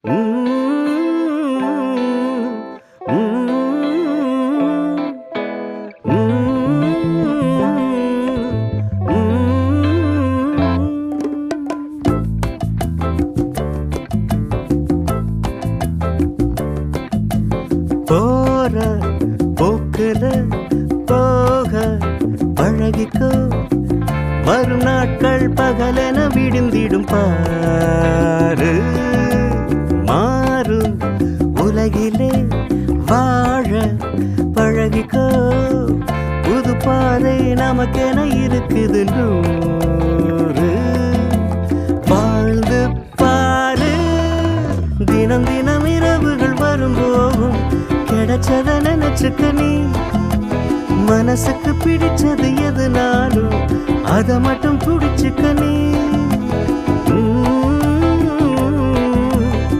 போற போக்குல போக பழகிக்கோ, வரும் நாட்கள் பகலென விடுந்திடும் பாரு. மாறும் உலகிலே வாழ பழகிக்கோ, புது பாதை நமக்கென இருக்குது நூறு. வாழ்ந்து பாரு, தினம் தினம் இரவுகள் வரும் போகும், கிடைச்சத நினைச்சுக்க நீ. மனசுக்கு பிடிச்சது எதுனாலும் அதை மட்டும் பிடிச்சுக்க நீ.